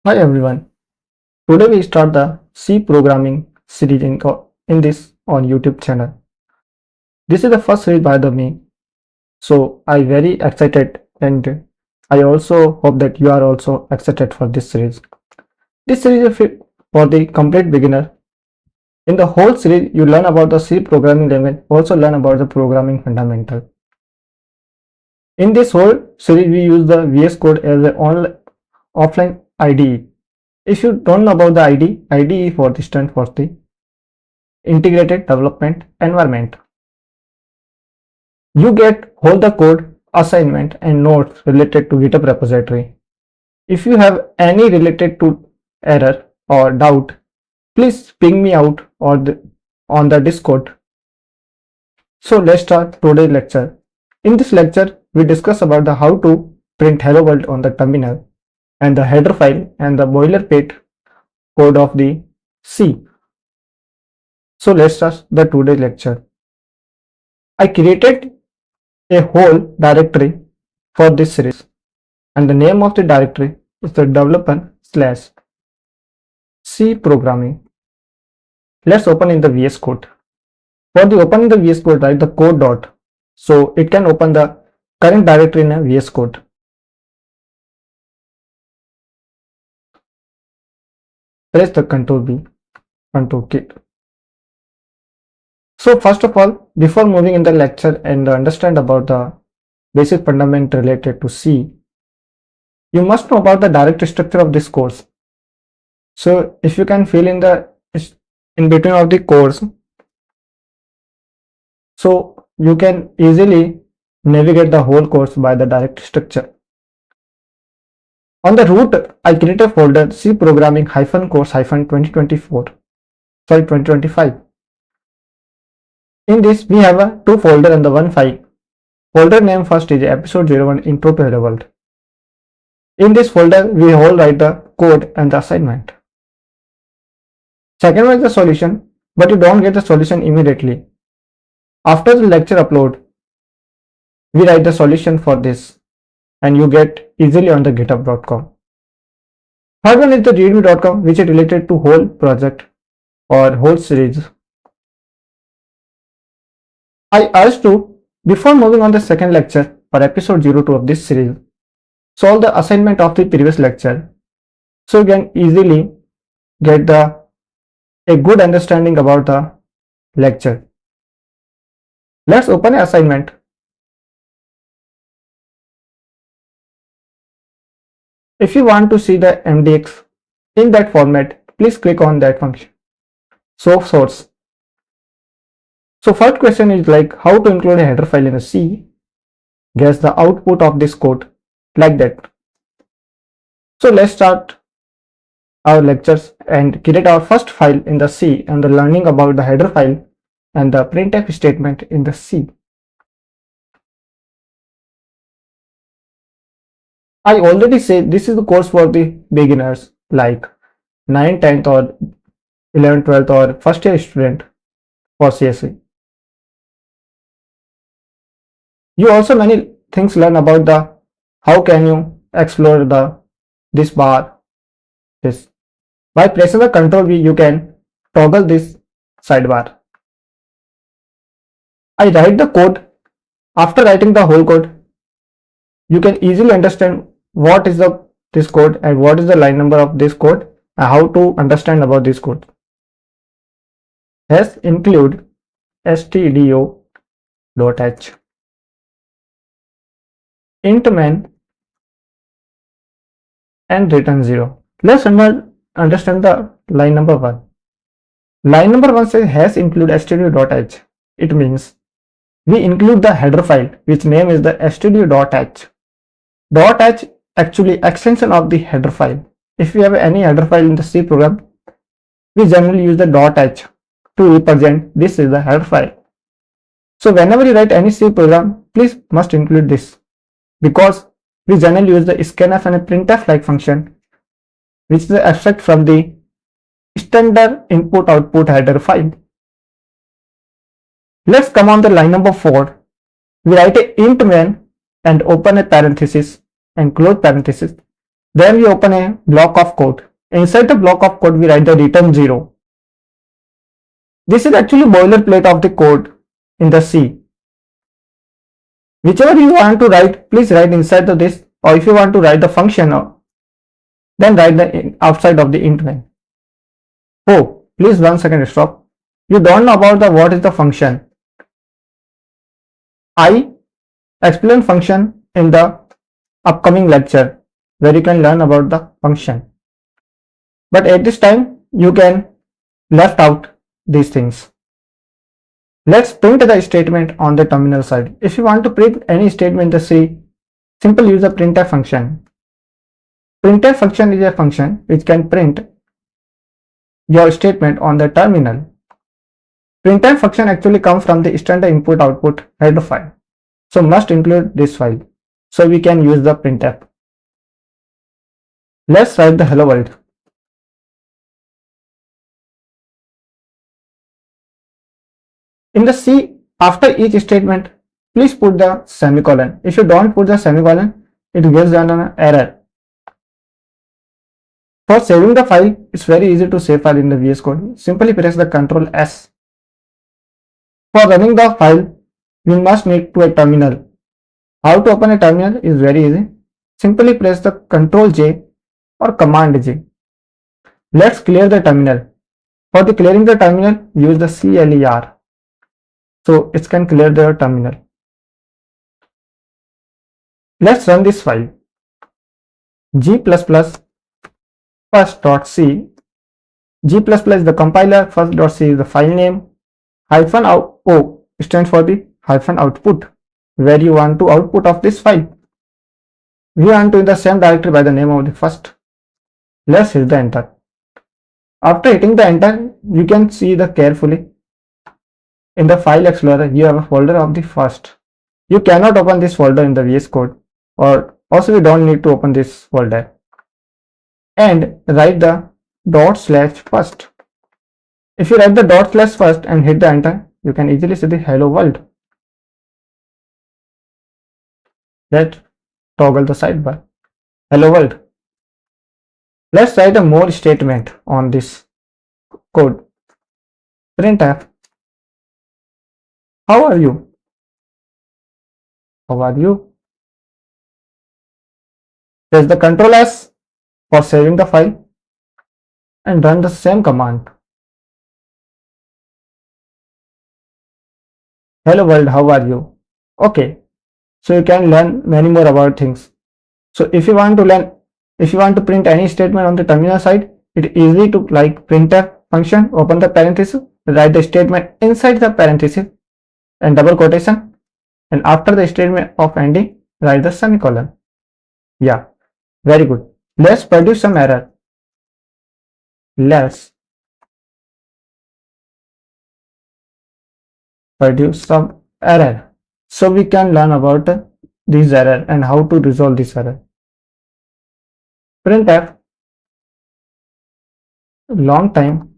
Hi everyone. Today we start the C programming series in this on YouTube channel. This is the first series by me, so I very excited and I also hope that you are also excited for this series. This series is fit for the complete beginner. In the whole series, you learn about the C programming language, also learn about the programming fundamental. In this whole series, we use the VS Code as an offline IDE. If you don't know about the IDE for the stand for the integrated development environment. You get all the code, assignment and notes related to GitHub repository. If you have any related to error or doubt, please ping me out on the Discord. So let's start today's lecture. In this lecture, we discuss about the how to print hello world on the terminal and the header file and the boilerplate code of the C. So let's start the today's lecture. I created a whole directory for this series and the name of the directory is the developer/C programming. Let's open in the VS Code. For the opening the VS Code, write the code dot so it can open the current directory in a VS Code. Press the Ctrl B, Ctrl K. So first of all, before moving in the lecture and understand about the basic fundamental related to C, you must know about the directory structure of this course. So if you can fill in the in between of the course, so you can easily navigate the whole course by the directory structure. On the root, I create a folder C programming -course 2025. In this, we have a two folder and the one file. Folder name first is episode 01 intro to hello world. In this folder, we all write the code and the assignment. Second one is the solution, but you don't get the solution immediately. After the lecture upload, we write the solution for this and you get easily on the github.com. Third one is the readme.com, which is related to whole project or whole series. I urge to, before moving on the second lecture or episode 02 of this series, solve the assignment of the previous lecture so you can easily get a good understanding about the lecture. Let's open an assignment. If you want to see the MDX in that format, please click on that function. So source. So first question is like how to include a header file in a C. Guess the output of this code like that. So let's start our lectures and create our first file in the C and the learning about the header file and the printf statement in the C. I already said this is the course for the beginners like 9th, 10th or 11th, 12th or first year student for CSE. You also many things learn about the how can you explore this bar. This by pressing the Ctrl V you can toggle this sidebar. I write the code. After writing the whole code, you can easily understand what is this code and what is the line number of this code and how to understand about this code. Has include stdio.h int main and return 0. Let's understand the line number 1. Line number 1 says has include stdio.h. It means we include the header file which name is the stdio.h. .h actually extension of the header file. If you have any header file in the C program, we generally use the .h to represent this is the header file. So whenever you write any C program, please must include this because we generally use the scanf and a printf like function which is the abstract from the standard input output header file. Let's come on the line number 4. We write a int main and open a parenthesis and close parenthesis Then we open a block of code. Inside the block of code, we write the return 0. This is actually boilerplate of the code in the C. Whichever you want to write, please write inside of this, or if you want to write the function, then write the outside of the int main. Oh, please 1 second stop. You don't know about the what is the function. I explain function in the upcoming lecture where you can learn about the function. But at this time, you can left out these things. Let's print the statement on the terminal side. If you want to print any statement in the C, simply use the printf function. Printf function is a function which can print your statement on the terminal. Printf function actually comes from the standard input output header file. So must include this file. So we can use the printf. Let's write the hello world. In the C, after each statement, please put the semicolon. If you don't put the semicolon, it gives an error. For saving the file, it's very easy to save file in the VS Code. Simply press the Ctrl S. For running the file, we must need to a terminal. How to open a terminal is very easy. Simply press the Ctrl J or Command J. Let's clear the terminal. For the clearing the terminal, use the clear. So it can clear the terminal. Let's run this file. G++ first.c. G++ is the compiler, first.c is the file name, -o stands for the -output, where you want to output of this file. We want to in the same directory by the name of the first. Let's hit the enter. After hitting the enter, you can see the carefully in the file explorer you have a folder of the first. You cannot open this folder in the VS Code, or also you don't need to open this folder. And write the /first. If you write the /first and hit the enter, you can easily see the hello world. Let's toggle the sidebar. Hello world. Let's write a more statement on this code. Printf. How are you? How are you? Press the Ctrl S for saving the file and run the same command. Hello world, how are you? Okay, so you can learn many more about things. So if you want to print any statement on the terminal side, it is easy to like printf function, open the parenthesis, write the statement inside the parenthesis and double quotation, and after the statement of ending, write the semicolon. Yeah, very good. Let's produce some error. Let's produce some error so we can learn about this error and how to resolve this error. Printf long time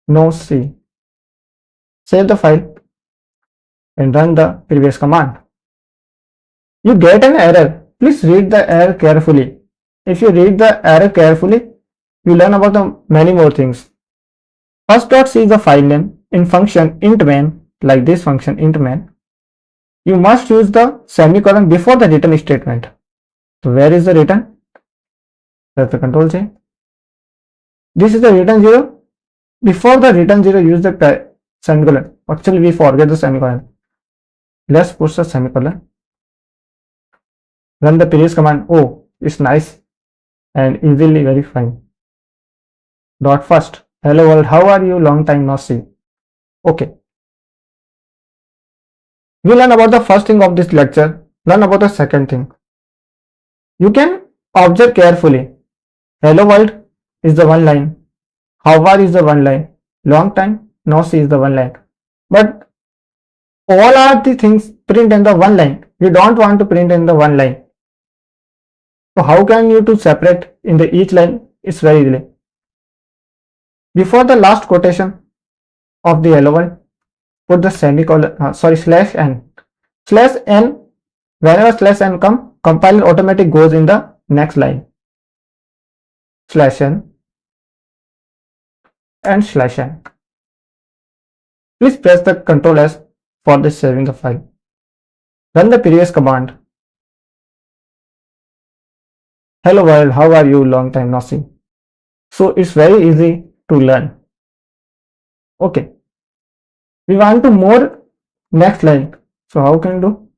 no see. Save the file and run the previous command. You get an error. Please read the error carefully. If you read the error carefully, you learn about the many more things. First.c is the file name. In function int main, like this function int main, you must use the semicolon before the return statement. So where is the return? That's the Ctrl J. This is the return 0. Before the return 0, use the semicolon. Actually, we forget the semicolon. Let's push the semicolon. Run the previous command. Oh, it's nice and easily very fine. .first. Hello world, how are you? Long time no see. Okay. We learn about the first thing of this lecture. Learn about the second thing. You can observe carefully. Hello world is the one line. How are is the one line. Long time no see is the one line. But all are the things print in the one line. You don't want to print in the one line. So how can you to separate in the each line? It's very easy. Before the last quotation of the hello world, put the semicolon, /n. /n, whenever /n come, compiler automatically goes in the next line. /n and /n. Please press the Ctrl S for the saving the file. Run the previous command. Hello world, how are you? Long time no see. So it's very easy to learn. Okay. We want to more next line. So how can you do?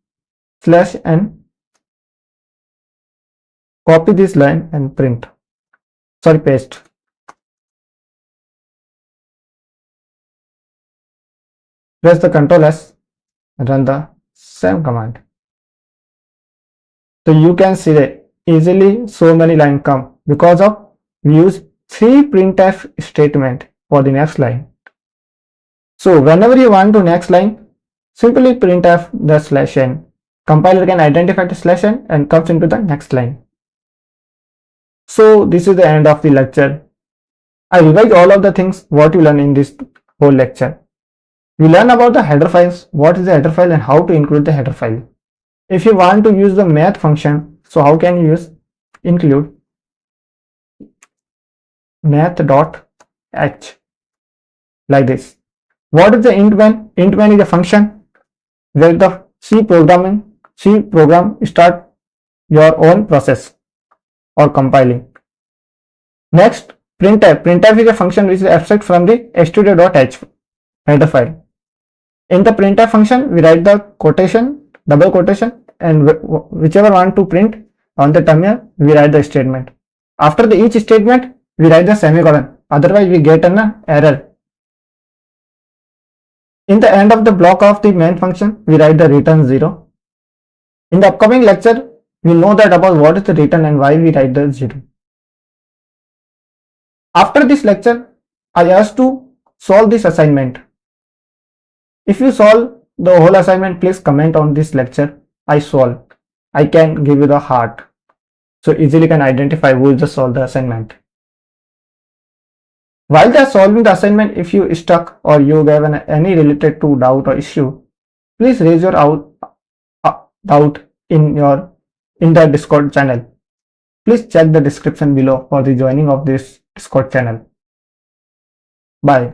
/n, copy this line and paste. Press the Ctrl S and run the same command. So you can see that easily so many lines come because of we use 3 printf statement for the next line. So whenever you want to next line, simply printf the /n. Compiler can identify the /n and comes into the next line. So this is the end of the lecture. I revise all of the things what you learn in this whole lecture. We learn about the header files, what is the header file and how to include the header file. If you want to use the math function, so how can you include math.h like this. What is the int_when? Int_when is a function where the C program start your own process or compiling. Next, printf. Printf is a function which is abstract from the studio.h header file. In the printf function, we write the quotation, double quotation, and whichever want to print on the terminal, we write the statement. After each statement, we write the semicolon. Otherwise, we get an error. In the end of the block of the main function, we write the return 0. In the upcoming lecture, we know that about what is the return and why we write the 0. After this lecture, I ask to solve this assignment. If you solve the whole assignment, please comment on this lecture. I solve. I can give you the heart. So easily can identify who is the solve the assignment. While they are solving the assignment, if you stuck or you have any related to doubt or issue, please raise your doubt in the Discord channel. Please check the description below for the joining of this Discord channel. Bye.